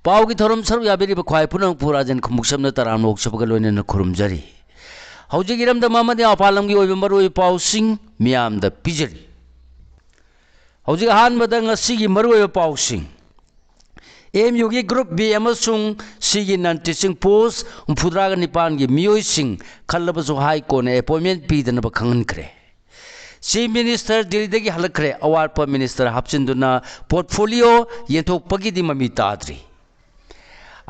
पाव की theorem sir याबेरी बख्वाई पुनंग पुराजन खमुक्सम न तराम लोक सबग लोइन न खुरुमजरी हौजिक इरम द मामदे अपालम की ओइब मरुई पाउसिंग मियाम द पिजरी हौजिक हान बदंग सिगी मरुई पाउसिंग एमयू की ग्रुप बी अमसुंग सिगी नन टीचिंग पोस्ट फुद्राग निपान की मियोइसिंग खल्लबसु हाई कोर्ट ने अपॉइंटमेंट पीदन बखंगनख्रे चीफ मिनिस्टर दिल्ली की हलख्रे अवार्ड मिनिस्टर हापचिंदुना पोर्टफोलियो येंथोकपगी दी ममी ताद्री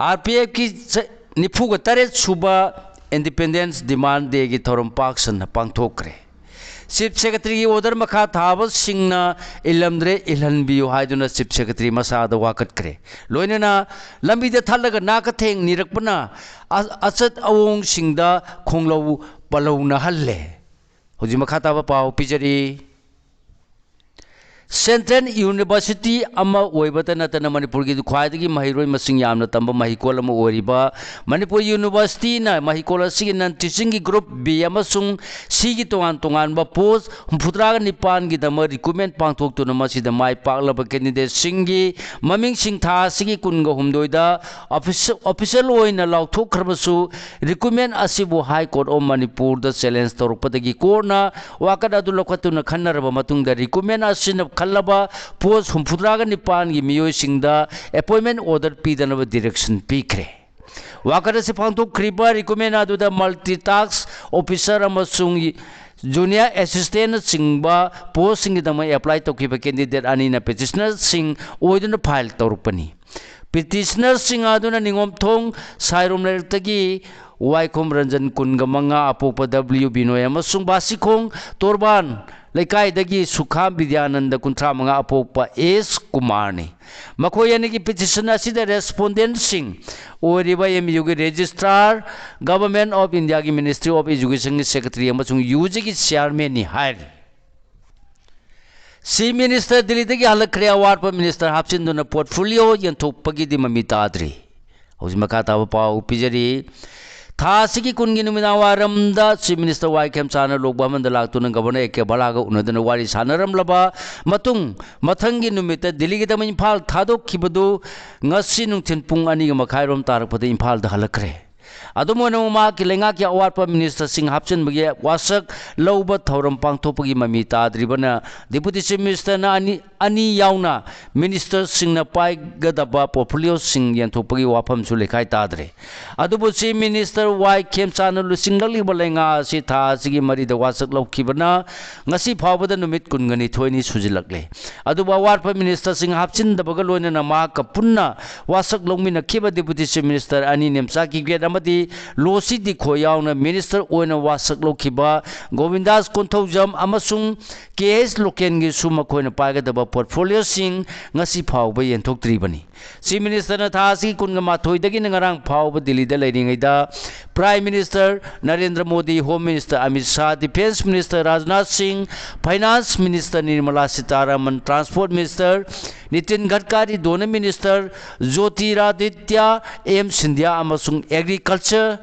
आरपीएफ की 93 सूबा इंडिपेंडेंस डिमांड डे की थोरम पाक्सन पांगथोकरे चीफ सेक्रेटरी की ऑर्डर मखा थाब सिंगना इलमद्रे इलहनबियो हाइदुना चीफ सेक्रेटरी मसाद वाकटक्रे लोइनना लंबी दे थलग नाकथेंग निरकपना अचत अवोंग सिंगदा खोंगलौ पलौना हल्ले हुजी मखा ताब पाव पिजरी सेंट्रल यूनिवर्सिटी अमा ओइबत नतन मणिपुर की ख्वाइदगी महिरोय मसिंग यामना तंब महिकोल अमा ओरिबा मणिपुर यूनिवर्सिटी ना महिकोल सिगी नन टीचिंग की ग्रुप बी अमसुंग सिगी तोंगान तोंगान बा पोस्ट फुद्राग निपान की दम रिक्रूटमेंट पांगथोक्तुना मसिदा माय पाकलब कैंडिडेट सिंगी ममिंग सिंग था सिगी कुनगा हुमदोइदा ऑफिशियल ओइना लाउथोखरबसु रिक्रूटमेंट असिबु हाई कोर्ट ऑफ मणिपुर द चैलेंज तौरपदगी कोर्टना वाकद अदु लखतुना खन्नरबा मतुंगदा रिक्रूटमेंट असिना खल्लबा पोस्ट हुमफुद्राग निपान की मियोइसिंगदा अपॉइंटमेंट ऑर्डर पीदनब डायरेक्शन पीखरे वाकद से पांगथोक्रिबा रिक्रूटमेंट अदुदा मल्टीटास्क ऑफिसर अमसुंग जूनियर असिस्टेंट सिंगबा पोस्ट सिंगदम अप्लाई तौखिबा कैंडिडेट अनिना पिटिशनर सिंग ओइदुना फाइल तौरपनी पिटिशनर सिंग अदुना निंगोमथोंग साइरोमलेरतगी वाइकोम रंजन कुनगमंगा अपोप डब्ल्यू बिनोय अमसुंग बासिखोंग तोरबान लेकाइदगी सुखाम विद्यानंद कुंथ्रा मंगा अपोप एस कुमार ने मखोयने की पिटिशन असिदा रेस्पोंडेंट सिंह ओरिबा एमयू की रजिस्ट्रार गवर्नमेंट ऑफ इंडिया की मिनिस्ट्री ऑफ एजुकेशन की सेक्रेटरी अमसुंग यूजी की चेयरमैन नि हायर चीफ मिनिस्टर दिल्ली की हलख्रे अवार्ड मिनिस्टर हापचिंदुना पोर्टफोलियो यंथोकपगी दी ममी ताद्री हौजि मखा ताब पाउ पिजरी थासिगी कुनगी नुमिनावारमदा chief minister Y Khemchand Lok Bhavan लाक्तुना गवर्नर एके बलागा उनदना वारी सानरमलबा मतुंग मथंगी नुमित दिल्ली की दम इम्फाल थादोखिबदु ngasi nungthin pung 2 makhairom tarakpada imphal da halakre adumono ma ki lenga ki award pa minister sing hapchen bagi wasak lauba thoram pangthopagi mami tadribana deputy chief minister na ani yauna minister sing na pai gadaba portfolio sing yanthopagi wafam su lekhai tadre adubu chief minister wai khemchana lu singali balenga si tha sigi mari da wasak laukhibana ngasi phawbada numit kungani thoini sujilakle adubu award pa minister sing hapchin dabaga loina na ma ka punna wasak longmina khiba deputy chief minister ani nemsa ki grade amadi लोसी दिखो यावना minister ओइना वासक लोखिबा गोविंदास कोंथौजम अमसुंग K S Loken गी सुमा खोइना पागदबा पोर्टफोलियो सिंग ngasi फावबा येंथोक्त्रिबनी चीफ मिनिस्टर ना थासी कुनगा माथोइ दगी नंगरांग फावबा दिल्ली दा लेरिंगैदा prime minister Narendra Modi home minister Amit Shah defence minister Rajnath Singh finance minister Nirmala Sitharaman transport minister Nitin Gadkari दोनों मिनिस्टर ज्योतिरादित्य एम सिंधिया अमसुंग एग्रीकल्चर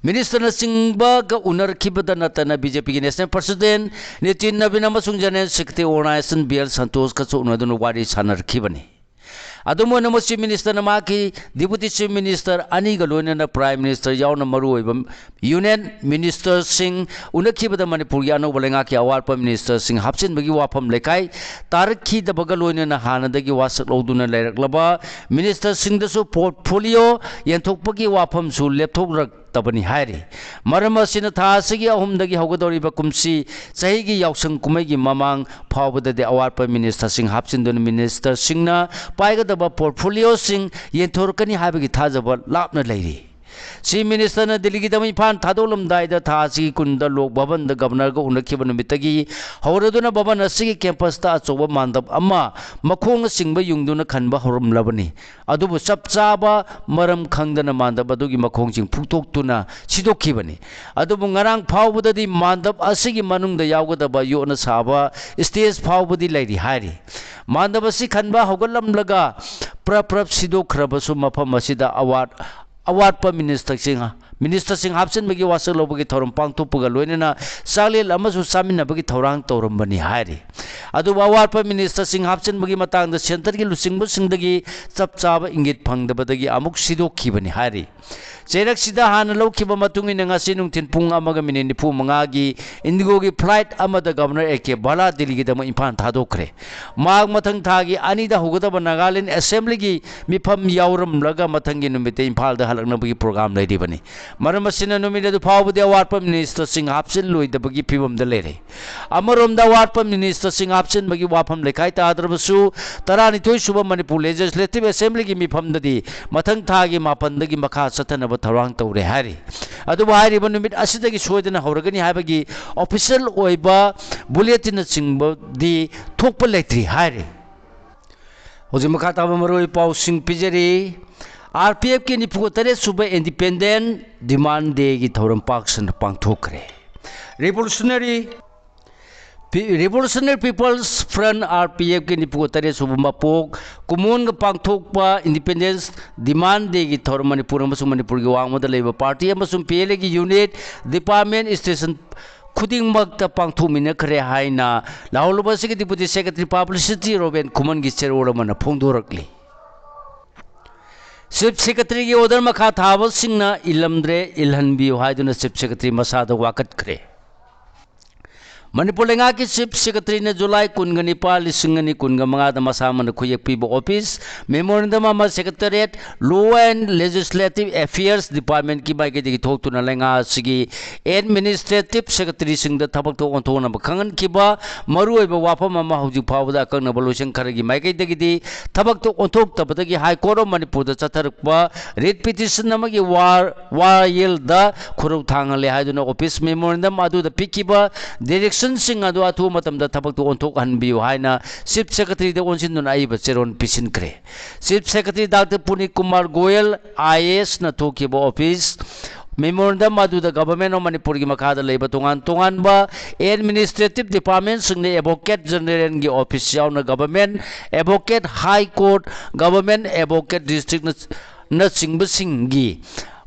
मिनिस्टर सिंहबा उनरखिबदा नतना बीजेपी की नेशनल प्रेसिडेंट नितिन नवीन अमसुंग general secretary organisation B L Santosh का उनदुन वारी सानरखिबनी अदुमोन चीफ मिनिस्टर की डिप्यूटी चीफ मिनिस्टर अनिगलोन प्राइम मिनिस्टर याउन मरुओइब यूनियन मिनिस्टर सिंह उनखिबदा मणिपुर की अनौब लेंगा की अवार्ड मिनिस्टर सिंह हापचिनबगी वाफम लेखाई तारखिदबगा लोइनना हानदगी वासक लौदुना लेरकलबा मिनिस्टर सिंहदसु पोर्टफोलियो येंथोकपगी वाफम सु लेपथोक तबनी हायरी मरम असिना थासिगी अहुमदगी हौगदौरिबा कुमसी चहिगी याउसंग कुमैगी ममांग फावबददे अवार्ड minister Singh हापचिनदुन minister सिंहना पाइगदबा portfolio Singh येंथोरकनी हाबगी थाजबा लापना लेरी चीफ मिनिस्टर ने दिल्ली की दमी फान थादोलमदाइद थासी कुंद लोक भवन द गवर्नर को उनखिब नुमितगी हौरदुना भवन असगी कैंपस ता अचोब मानदब अमा मखोंग सिंगब युंगदुना खनब हौरमलबनी अदुबु चपचाबा मरम खंगदना मानदब अदुगी मखोंग सिंग फुक्तोक्तुना सिदोखिबनी अदुबु ngaraang फावबददी मानदब असगी मनुंगद यावगदबा योना साबा स्टेज फावबदी लैरी हारी मानदब असि खनबा हौगलमलगा प्रप्रप सिदोखरबसु मफम असिदा अवार्ड मिनिस्टर सिंह मिनिस्टर सिंह हापचनबगी वासक लौबगी थौरम पांगथोपगा लोइनना चालेल अमसु चामिनबगी थौरांग तौरमबनी हायरि अदुबा अवारपा मिनिस्टर सिंह हापचनबगी मतांग सेंटर की लुसिंगबसिंगदगी चप चाब इंगित फंगदबदगी अमुक सिदोखिबनी हायरि चेरक सिदा हान लौखिबा मतुंगिन ngasi नुंथिन पुंग अमगा मिनिट निफु मंगागी इंडिगो की फ्लाइट अमदा गवर्नर एके बाला दिल्ली की दम इम्फाल थादोखरे माग मथंग थागी अनिदा हुगदब नागालैंड असेंबली की मिफम यावरमलगा मथंगी नुमिते इम्फाल द हलकनबगी प्रोग्राम लैदिबनी मरम असिना नुमिते दु फावबदे अवार्ड मिनिस्टर सिंह हापचन लोइदबगी फिवम द लेरे अमरोम द अवार्ड मिनिस्टर सिंह हापचन बगी वाफम लेखाई तादरबसु 32 सुबह मणिपुर लेजिस्लेटिव असेंबली की मिफम ददी मथंग थागी मापनदगी मखा सथनब थौरांग तौरे हारी अदुबा हारिब नुमित असिदगी सोयदना हौरगनी हाबगी ऑफिशियल ओइबा बुलेटिन चिंगबदी थोकप लेत्री हारी होजि मखा ताब मरोय पाउ सिंह पिजरी आरपीएफ के 93 सुबह इंडिपेंडेंट डिमांड डे की थौरम पाक्सन पांगथोकरे रिवोल्यूशनरी पीपल्स फ्रंट आरपीएफ के 93 सुबह मपोक कुमोन पांगथोकपा इंडिपेंडेंस डिमांड डे की थौरम मणिपुर मणिपुर की वांगमद लेबा पार्टी पीएलए की यूनिट डिपार्टमेंट स्टेशन खुदिंगमक्ता पांगथोमिनखरे हाइना लाहौलबसगी डिप्यूटी सेक्रेटरी पब्लिसिटी रोबेन कुमन की चेरोलमना फोंदोरकली चीफ सेक्रेटरी की ऑर्डर मखा थाबसिंगना इलमद्रे इलहनबी हाइदुना चीफ सेक्रेटरी मसाद वाकटखरे मणिपुर लेंगा की चीफ सेक्रेटरी ने जुलाई 19 मसा मन खुयक पीब office memorandum secretariat law and legislative affairs department की माइके थोक्तुना लेंगा सिगी एडमिनिस्ट्रेटिव सेक्रेटरी सिंह थबक तो ओंथोना खंगन किबा मरुइब वाफम अमा हौजि फावदा अकंगनब लोइसन खरगी माइके दगिदी थबक तो ओंथोक्तबदगी हाई कोर्ट ऑफ मणिपुर द चथरकबा रिट पिटिशन अमगी वायल द खुरौ थांगले हाइदुना ऑफिस मेमोरेंडम अदु द पिकिबा डायरेक्शन सिंह अदु अथु मतम द थबक तो ओंथोक हनबियु हाइना चीफ सेक्रेटरी द ओनसिनुना आइब चेरोन पिसिनक्रे chief secretary doctor Puneet Kumar Goyal IAS न थोकिबा ऑफिस मेमोरेंडम अदु द गवर्नमेंट ऑफ मणिपुर की मखादा लेबा तोंगान तोंगानबा एडमिनिस्ट्रेटिव डिपार्टमेंट सिंह एडवोकेट जनरल की office यावना government advocate high court government advocate district न सिंह सिंगी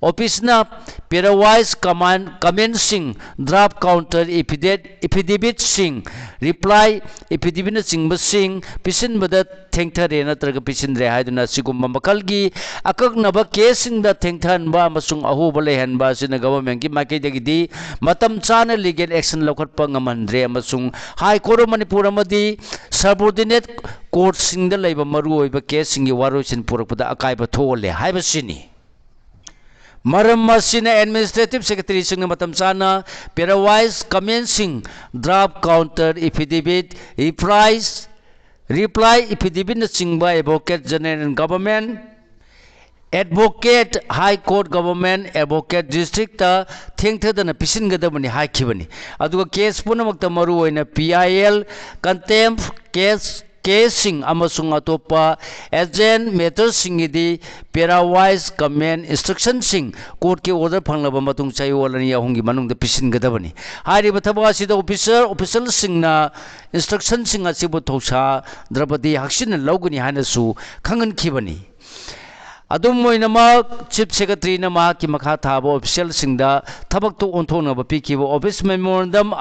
ऑफिस ना पेरावाइज कमेंट सिंह ड्राफ्ट काउंटर एफिडेविट सिंह रिप्लाई एफिडेविट चिंब सिंह पिसिनबद थेंथरे नत्रग पिसिनरे हाइदुना सिगुम मकलगी अककनब केसिंग द थेंथनबा अमसुंग अहोब लेहनबा सिन गवर्नमेंट की माइकेदगी मतम चाना लीगल एक्शन लौखटपा ngमनद्रे अमसुंग हाई कोर्ट मणिपुर अमदी सबऑर्डिनेट कोर्ट सिंह द लेबा मरु ओइबा केसिंग की वारोसिन पुरकपदा अकाइबा थोले हाइबसिनी मरम एडमिनिस्ट्रेटिव सेक्रेटरी सिंह मतम चाना पेरावाइज कमेंट सिंह draft counter affidavit reply affidavit चिंब advocate general government advocate high court government advocate district थेंथदना पिसिनगदबनी हाइखिबनी अदुगा केस पुनमक्ता मरु ओइना पीआईएल कंटेम्प्ट केसिंग अमसुंग अतोपा एजेंट मैटर सिंगिदी पेरावाइज कमेंट इंस्ट्रक्शन सिंह कोर्ट के ऑर्डर फंगलब मतुंग चायोलनी अहुंगी मनुंग पिसिनगदबनी हारिब थबक असिदा ऑफिशियल सिंहना इंस्ट्रक्शन सिंह असिबु थौसा द्रौपदी हक्सिन लौगनी हानसु खंगनखिबनी चीफ सेक्रेटरी की मखा थाब ऑफिशियल थबक तो ओंथोनब पीखिब ऑफिस मेमोरेंडम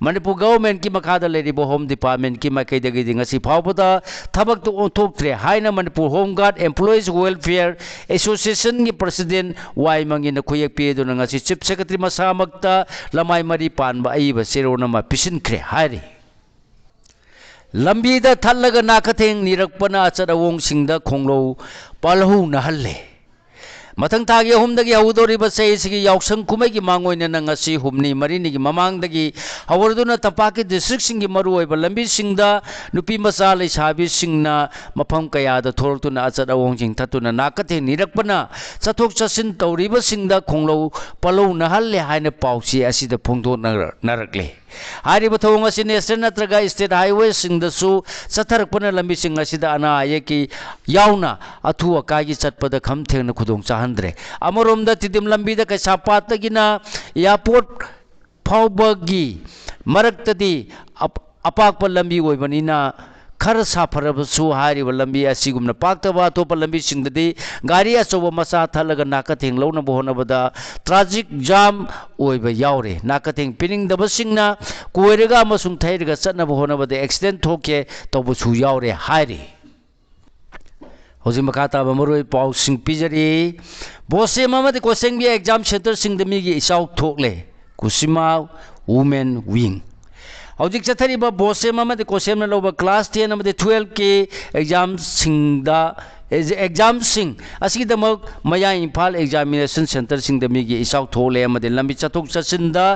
मणिपुर गवर्नमेंट की मखाद लेरिब होम डिपार्टमेंट की माइकैदगी फाउबदा थबक तो ओंथोक्ट्रे हाइना Manipur home guard employees welfare association की प्रेसिडेंट वाई मंगिन खुयक पीदुना चीफ सेक्रेटरी मसामक्ता लमाई मरी पानब अइब चेरोनमा पिसिनख्रे हाइरि लंबीद थल्लग नाकथेंग निरकपना अचरवोंग Singh खोंगलो पालहु नहल्ले मथंग थागी अहुमदगी हौदोरिब चैसिगी यावसंग कुमैगी मांगोइना ngasi humni marini gi mamangdagi hawarduna tapaki district singi maruoiba lambi singda nupi macha leisabi singna mafam kaya da thortuna achada wongjing thatuna nakathe nirakpana chathok chasin tawriba singda khonglo palau nahalle haina pauchi asida phongdo narakle Harib थोंग असि national नत्रगा state highway सिंगदसु चथरकपना लंबी सिंग असिदा अना आयकी यावना अथु अकागी चटपद खम थेंगना खुदोंग चाहंद्रे अमरोमदा तिदिम लंबी the कैसापातगिना airport फाउबगी मरक्तदी अपाकप लंबी ओइबनिना खर साफरबसु हारिब लंबी असिगुमना पाक्तबा अतोप लंबी सिंगददी गाड़ी अचौब मचा थलगा नाकथेंग लौनब होनबदा ट्राजिक जाम ओइब यावरे नाकथेंग पिनिंगदबसिंगना कोइरगा अमसुंग थैरगा चटनब होनबदा एक्सीडेंट थोके तौबसु यावरे हाइरि हौजिक मखा ताबा मरोय पाउसिंग पिजरी बोसे मामदि कोसेंग एग्जाम सेंटर सिंग दमीगी इसाउ थोकले कुसिमा वुमेन विंग हौजिक चथरिबा बोसे मामदि कोसेम लौबा क्लास 10 अमदि 12 के एग्जाम सिंगदा एग्जाम सिंग असिदमक मया इम्फाल एग्जामिनेशन सेंटर सिंग दमीगी इसाउ थोले अमदि लंबी चथुक चसिंदा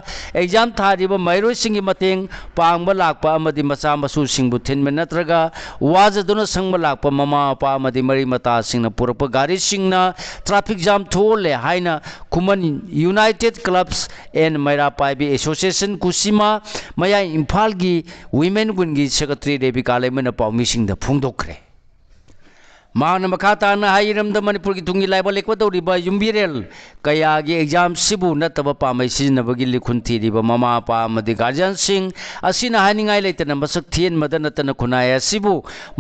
एग्जाम थारिबा मैरोय सिंगी मतेंग पांगबा लाकपा अमदि मचा मसु सिंगबु थिनमे नत्रगा वाजदुना संगबा लाकपा ममा अपा अमदि मरी मता सिंगना पुरप गाड़ी सिंगना ट्रैफिक जाम थोले हाइना कुमन united clubs and Meira Paibi association कुसिमा मया इम्फाल की वुमेन विंगी सेक्रेटरी रेबिका लेमना पाउमी सिंगदा फोंदोखरे मांगना मखा ताना हाइरमद मणिपुर की तुंगी लाइबा लेकवदौरिबा युम्बिरेल कयागी एग्जाम सिबु नतबा पामै सिजनबगी लिखुन थीरिबा ममा अपा अमदि गार्जियन सिंग असिना हानिंगाई लेतना मसक थियन मदन नतन खुनाय असिबु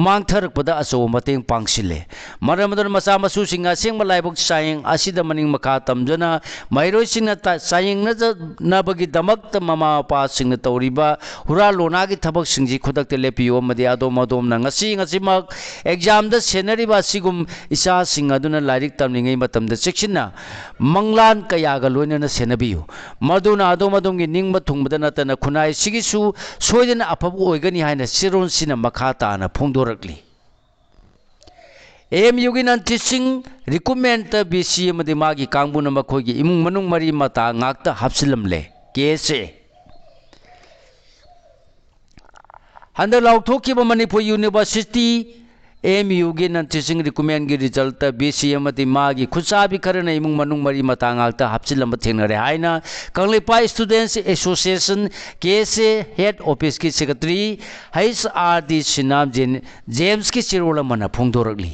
मांगथरकपदा अचौ मतेंग पांगसिले मरमदन मचा मसु सिंग असेंग लाइबक सायंग असिदा मनिंग मखा तमजना मैरोय सिंगना सायंग नबगी दमक ममा अपा सिंगना तौरिबा हुरा लोनागी थबक सिंगजी खुदकते लेपियो मदि आदोम आदोम नंगसिमक एग्जाम द सेनरी सिगुम इसा सिंग अदुना लाइरिक तमनिंगै मतमदा चेक्सिना मंगलान कयागा लोइनना सेनबियु मदुना आदोम आदोमगी निंगबा थुंगबदा नतना खुनाय सिगिसु सोयदना अफब ओइगनी हाइना सिरोन सिना मखा ताना फोंदोरकली AMU gi nan teaching recommend BC amadi magi kangbuna makhogi imung manung mari mata ngakta hapsilamle KSA handa lauthokiba Manipur University AMU gi nan teaching recommend gi result BC amadi magi khusabi karana imung manung mari mata ngakta hapsilam thengnare haina Kanglepa Students Association KSA Head Office ki Secretary HRD Sinam James ki sirola mana phongdoragli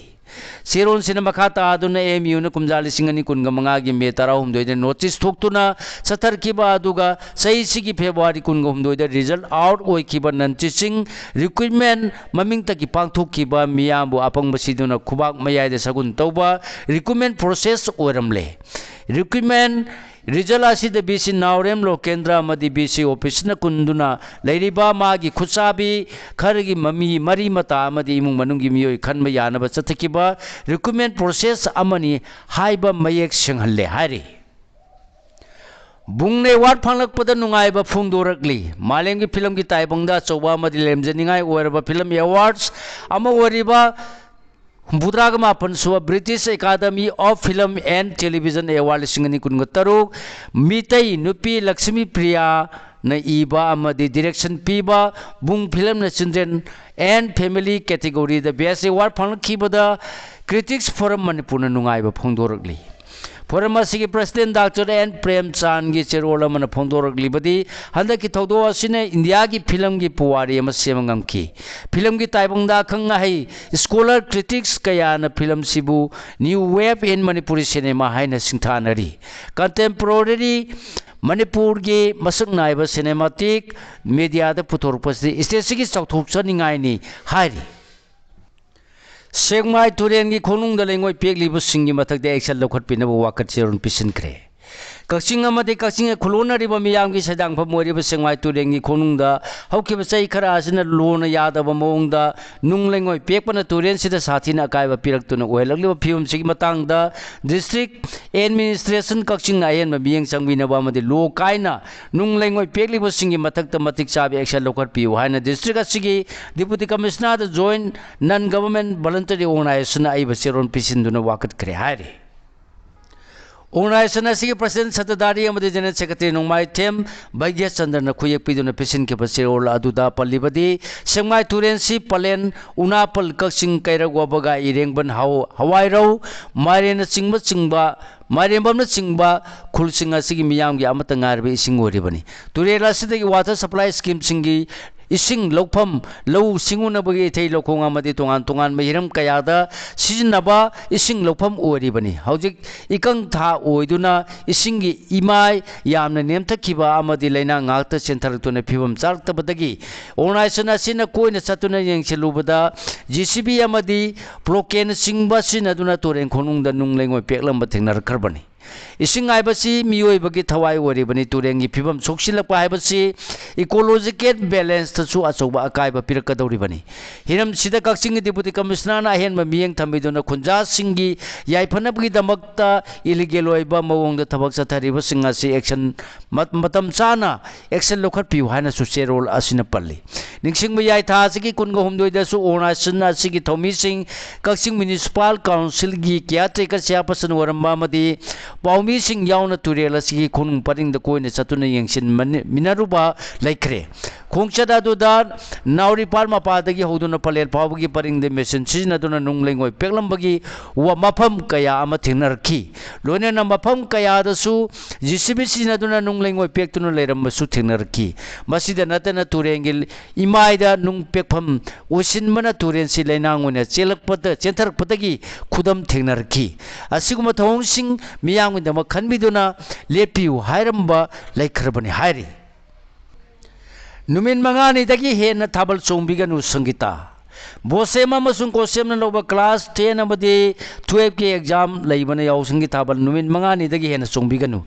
Siron Sinamakata Aduna AMU na kumjali singani kunga mangagi me tara humdoide notice thoktuna satar kiba aduga sai sigi February kunga humdoide result out oi kiba nan teaching recruitment maming ta ki pangthok kiba miyambu apang basiduna khubak mayai de sagun tauba recruitment process oramle recruitment Result asida BC Naurem lo Kendra amadi BC office na kunduna lairiba magi khusabi khargi mami mari mata amadi imung manungi miyoi khanba yanaba chathakiba recruitment process amani haiba mayek singhalle hari bungne wat phanglakpada nungaiba phungdorakli malemgi film gi taibangda choba amadi lemjaningai oiraba film awards ama oriba Budraga Mapan Suwa British Academy of Film and Television Award Singani Kungataruk Mitai Nupi Lakshmi Priya na iba amadi direction piba bung film na children and family category the best award phangkibada critics forum Manipur na nungaiba phongdoragli Forum asigi President Dr. N. Prem Chand gi cherola mana phongdoragli badi handa ki thodo asine India gi film gi puwari ama semangam ki film gi taibangda khanga hai scholar critics kaya na film sibu new wave in Manipuri cinema haina singthanari contemporary Manipur gi masak naiba cinematic media da puthorpasi stage gi chauthopchaningai ni hairi Segmai Turen gi khonung da lengoi pekli bu singi mathak de action lokhat pina bu wakat cheron pisin kre Kakching amade kakching khulona riba miyam gi sadang pha mori bu segmai Turen gi khonung da hauki ba chai khara asina lona yada ba mong da nung lengoi pekpana Turen sida sathina akai ba pirak tuna oilakli ba phium sigi matang da district administration kakching ayen ba miyang sangwina ba amade lo kaina nung lengoi pekli bu singi mathak ta matik chabi action lokhat piu haina district asigi deputy commissioner da join non government voluntary organization ai ba cheron pisinduna wakat kre hairi Organization asigi President Satadari amadi General Secretary Nongmai Them Bhaigya Chandra na khuyek piduna pisin ke pasirol aduda palibadi Sengmai Turensi Palen Unapal Kakching Kairagwa baga irengban hawai rau Marena chingba Mariambamna chingba khulsing asigi miyam gi amata ngarbe ising oribani Turela sidagi water supply scheme singi ising lokpham lau singuna bagi thei lokong amadi tongan mahiram kayada sizinaba ising lokpham ori bani haujik ikang tha oiduna ising gi imai yamna nemthakiba amadi laina ngakta centhartuna phibam chartabadagi ornaisana sina koina satuna yengselubada GCB amadi proken singba sinaduna toren khonungda nunglengoi peklamba thengnar kharbani ising aibasi miyoi bagi thawai ori bani turengi phibam soksilakpa aibasi ecological balance tasu achoba akaiba pirakadori bani hiram sida kaksingi deputy commissioner na hen ma miyeng thambidona khunja singi yaiphanabgi damakta illegal oiba mawongda thabak chathariba singa si action matam chana action lokhat piu haina su cherol asina palli ningsing yai tha sigi kunga humdoi da su ona sunna sigi thomi sing kaksing municipal council gi kya teka chairperson waramba madi paumi sing yauna turela sigi khunung paring da koine chatuna yengsin minaruba laikre khongchada du da nauri palma padagi hoduna palel pawgi paring de machine sina duna nunglengoi peklambagi wa mafam kaya ama thinarki loine na mafam kaya da su GCB sina duna nunglengoi pektuna leram su thinarki masida natana turengil imaida nung pekpham osin mana turen si leinangone chelakpata chentarpatagi khudam thinarki asiguma thong miyang da khanbiduna lepiu hairamba laikhrabani hairi numin mangani dagi hena thabal chongbiganu sangita bosema masung kosemna loba class 10 amadi 12 ke exam leibana yausangi thabal numin mangani dagi hena chongbiganu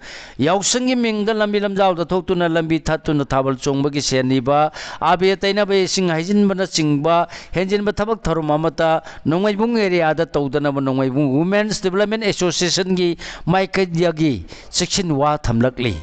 yausangi mingda lambi lamjau da thoktuna lambi thattuna thabal chongbagi seniba abe taina be sing haijin bana chingba henjin ba thabak tharum amata nongai bung area da tawdana ba nongai bung women's development association gi maikadiagi section wa thamlakli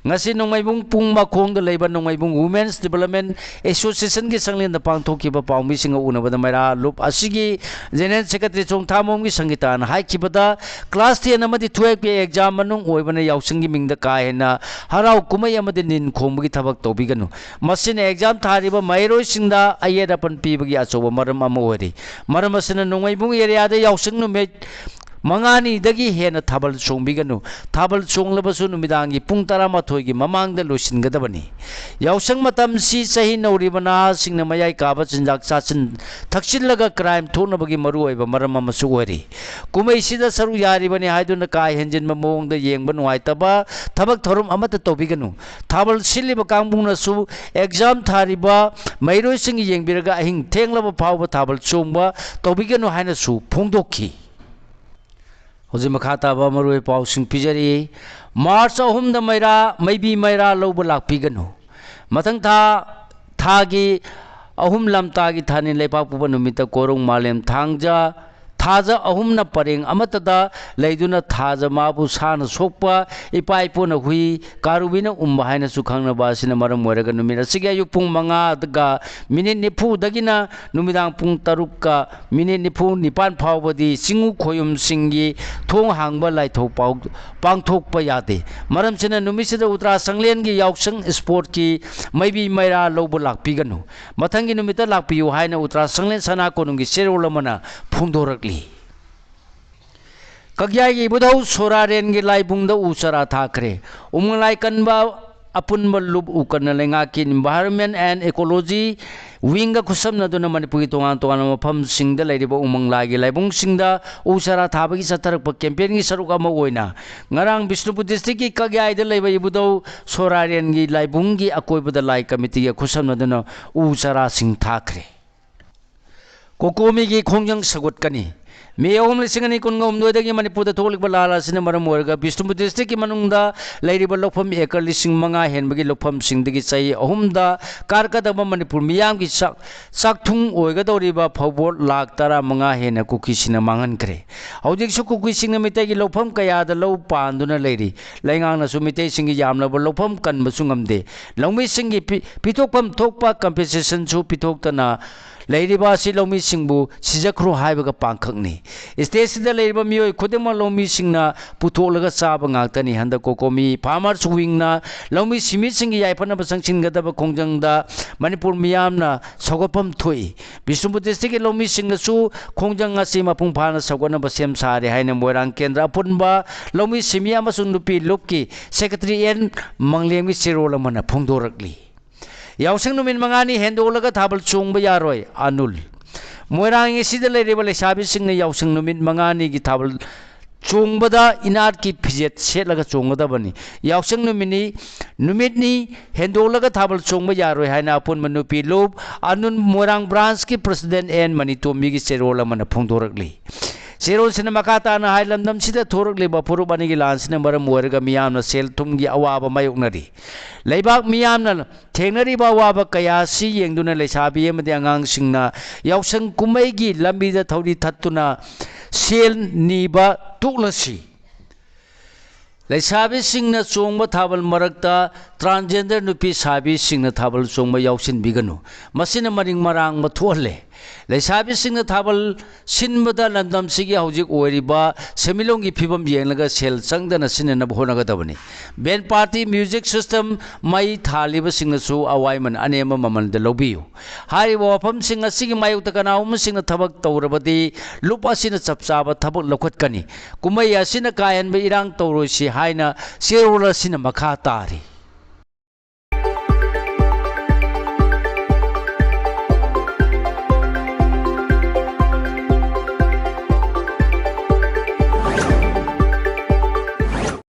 ngasi nongai bung pung ma khong da leiba nongai bung women's development association gi sanglen da pangthoki ba pawmi singa unabada maira lup asigi general secretary chong thamom gi sangitan haikibada class 10 amadi 12 ke exam manung oibana yausangi mingda ka hena harau kumai amadi nin khomgi thabak tobiganu masine exam thariba mairoi singda ayeda pan pibagi achoba maram ama ori maram asina nongai bung area da yausang nu me mangani dagi hena thabal chongbiganu thabal chonglabasu numidangi pung 12 gi mamangda losingadabani yausang matam si sahi nauribana singna mayai kaba chinjak chachin thakchillaga crime thonabagi maru oiba maram amasu ori kumai sida saru yaribani haiduna kai henjin mamongda yengba nuaitaba thabak thorum amata tobiganu thabal siliba kangbungna su exam thariba mairoi sing yengbiraga ahing thenglaba phawba thabal chongba tobiganu haina su phongdokhi Hoji makhata ba maroi pau sing pijari March ahum da maybi maira loba lakpiganu mathang thagi ahum lamta gi thani lepak puba numita korong malem thangja thaja ahum na pareng amatada leiduna thaja mabu sana sokpa ipai pona hui karubina haina sukhangna basina maram moraga numira sigya yu pung manga daga minute nipu dagina numidang pung tarukka minute nipu nipan phawbadi singu khoyum singi thong hangba lai thok pau pangthokpa yade maram chena numisida utra sanglen gi yauksang sport ki maybi maira lobo lakpiganu mathangi numita lakpiyu haina utra sanglen sana konungi serolamana phungdorak Kagyai budau soraren gi laibungda usara thakre umlai kanba apun malub ukana lenga kin environment and ecology winga khusam na duna manipuri tongan mafam singda lairiba umang lagi laibung singda usara thabagi satarak pa campaign gi saruka ma oina ngarang Bishnupur district ki kagyai da laiba ibudau soraren gi laibung gi akoi bada lai committee gi khusam na duna usara sing thakre kokomi gi khongjang sagot kani me om lisingani kun ngom noidagi manipur tholik balala sina maram orga Bishnupur district ki manungda lairiba lokpham ekar lising manga henbagi lokpham singdagi chai ahumda karkadaba manipur miyam gi sakthung oiga doriba phawbor lakh tara manga hena kuki sina mangan kre hojik su kuki singna mitai gi lokpham kaya da lo panduna lairi laingang na su mitai singi yamna ba lokpham kan basungamde longmi singi pitokpam thokpa compensation su pitoktana Lairiba si lomi singbu sijakru haibaga pangkhakni stage da lairiba miyoi khudema lomi singna putholaga chaba ngaktani handa kokomi farmers wing na lomi simi singi yaipana basang singgadaba khongjangda manipur miyamna sogopam thoi Bishnupur district lomi singna su khongjang asi mapung phana sogona basem sare haina moirang kendra punba lomi simi amasung nupi lopki secretary en manglemi sirola mana phongdorakli यावसंग नुमित मंगानी हेंदोलगा थाबल चोंगबा यारोय आनुल मोइरांग सिदा लेरेबा लेसाबी सिंगने यावसंग नुमित मंगानी की थाबल चोंगबदा इनार की फिजेत सेटलगा चोंगदबनी यावसंग नुमितनी हेंदोलगा थाबल चोंगबा यारोय हाइना अपुन मनुपी lobe आनुल Moirang branch की president N मनितोमी की सेरोल मन फोंदोरकली सेरोल सिने मकाताना हाइ लमदम सिदा थोरकलिबा पुरुबानी की लांसने मरम ओइरगा मियामना सेल थुमगी अवाबा मायोकनरी लेबाक मियामना थेंगनरीबा अवाबा कयासी येंगदुना लेसाबी अमदि आंगांगसिंगना यावसंग कुमैगी लंबीदा थौरी थत्तुना सेल नीबा तुकलसी लेसाबी सिंगना चोंगबा थाबल मरकता ट्रांसजेंडर नुपी साबी सिंगना थाबल चोंगबा यावसिन बिगनु मसिना मरिंग मरांग मथोहले लेसाबी सिंगना थाबल सिनबदा लंदम सिगी हौजिक ओइरिबा सेमिलोंगी फिबम येंगलगा सेल चंगदना सिननब होनगदबनी बेन पार्टी म्यूजिक सिस्टम मई थालिबा सिंगसु अवाइमन अनेम ममन दे लोबियु हारिबा वफम सिंग सिगी मायुक्ता कनाउम सिंग थबक तौरबदी लुपा सिन चपचाबा थबक लखटकनी कुमै असिना कायनबा इरांग तौरोसि हाइना सेरोला सिन मखा तारी